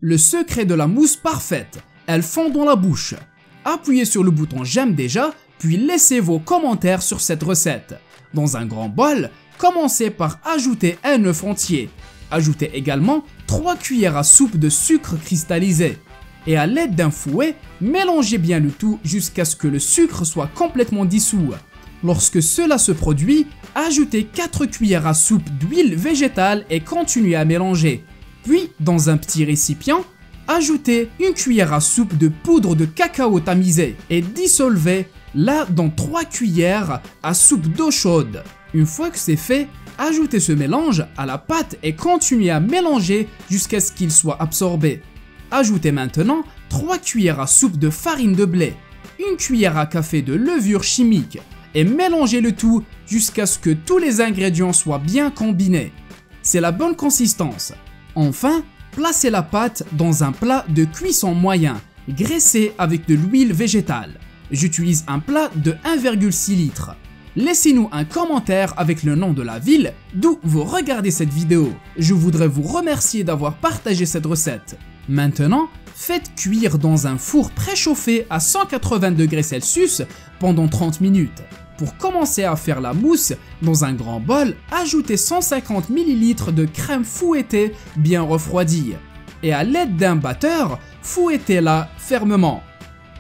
Le secret de la mousse parfaite, elle fond dans la bouche. Appuyez sur le bouton j'aime déjà, puis laissez vos commentaires sur cette recette. Dans un grand bol, commencez par ajouter un œuf entier. Ajoutez également 3 cuillères à soupe de sucre cristallisé. Et à l'aide d'un fouet, mélangez bien le tout jusqu'à ce que le sucre soit complètement dissous. Lorsque cela se produit, ajoutez 4 cuillères à soupe d'huile végétale et continuez à mélanger. Puis, dans un petit récipient, ajoutez 1 cuillère à soupe de poudre de cacao tamisé et dissolvez-la dans 3 cuillères à soupe d'eau chaude. Une fois que c'est fait, ajoutez ce mélange à la pâte et continuez à mélanger jusqu'à ce qu'il soit absorbé. Ajoutez maintenant 3 cuillères à soupe de farine de blé, 1 cuillère à café de levure chimique et mélangez le tout jusqu'à ce que tous les ingrédients soient bien combinés. C'est la bonne consistance. Enfin, placez la pâte dans un plat de cuisson moyen, graissé avec de l'huile végétale. J'utilise un plat de 1,6 litre. Laissez-nous un commentaire avec le nom de la ville d'où vous regardez cette vidéo. Je voudrais vous remercier d'avoir partagé cette recette. Maintenant, faites cuire dans un four préchauffé à 180 degrés Celsius pendant 30 minutes. Pour commencer à faire la mousse, dans un grand bol, ajoutez 150 ml de crème fouettée bien refroidie. Et à l'aide d'un batteur, fouettez-la fermement.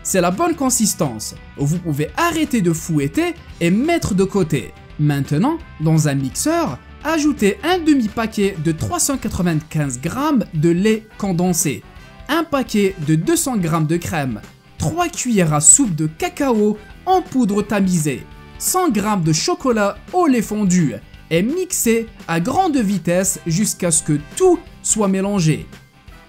C'est la bonne consistance. Vous pouvez arrêter de fouetter et mettre de côté. Maintenant, dans un mixeur, ajoutez un demi-paquet de 395 g de lait condensé, un paquet de 200 g de crème, 3 cuillères à soupe de cacao en poudre tamisée, 100 g de chocolat au lait fondu et mixez à grande vitesse jusqu'à ce que tout soit mélangé.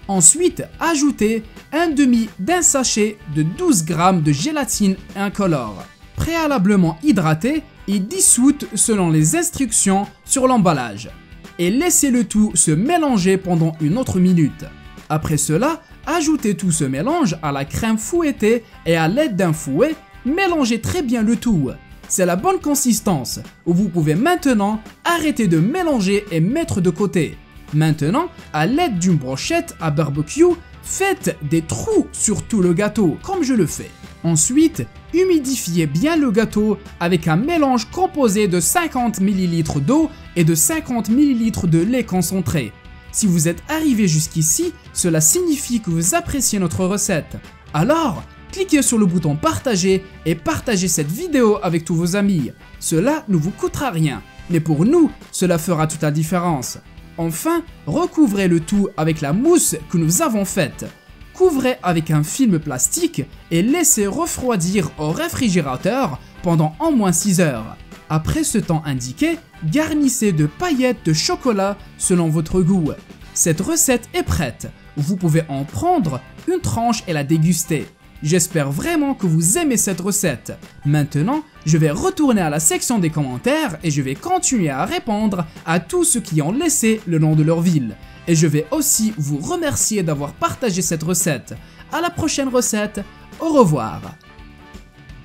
Ensuite, ajoutez un demi d'un sachet de 12 g de gélatine incolore, préalablement hydratée et dissoute selon les instructions sur l'emballage. Et laissez le tout se mélanger pendant une autre minute. Après cela, ajoutez tout ce mélange à la crème fouettée et à l'aide d'un fouet, mélangez très bien le tout. C'est la bonne consistance. Vous pouvez maintenant arrêter de mélanger et mettre de côté. Maintenant, à l'aide d'une brochette à barbecue, faites des trous sur tout le gâteau, comme je le fais. Ensuite, humidifiez bien le gâteau avec un mélange composé de 50 ml d'eau et de 50 ml de lait concentré. Si vous êtes arrivé jusqu'ici, cela signifie que vous appréciez notre recette. Alors, cliquez sur le bouton partager et partagez cette vidéo avec tous vos amis. Cela ne vous coûtera rien, mais pour nous, cela fera toute la différence. Enfin, recouvrez le tout avec la mousse que nous avons faite. Couvrez avec un film plastique et laissez refroidir au réfrigérateur pendant au moins 6 heures. Après ce temps indiqué, garnissez de paillettes de chocolat selon votre goût. Cette recette est prête. Vous pouvez en prendre une tranche et la déguster. J'espère vraiment que vous aimez cette recette. Maintenant, je vais retourner à la section des commentaires et je vais continuer à répondre à tous ceux qui ont laissé le nom de leur ville. Et je vais aussi vous remercier d'avoir partagé cette recette. À la prochaine recette, au revoir.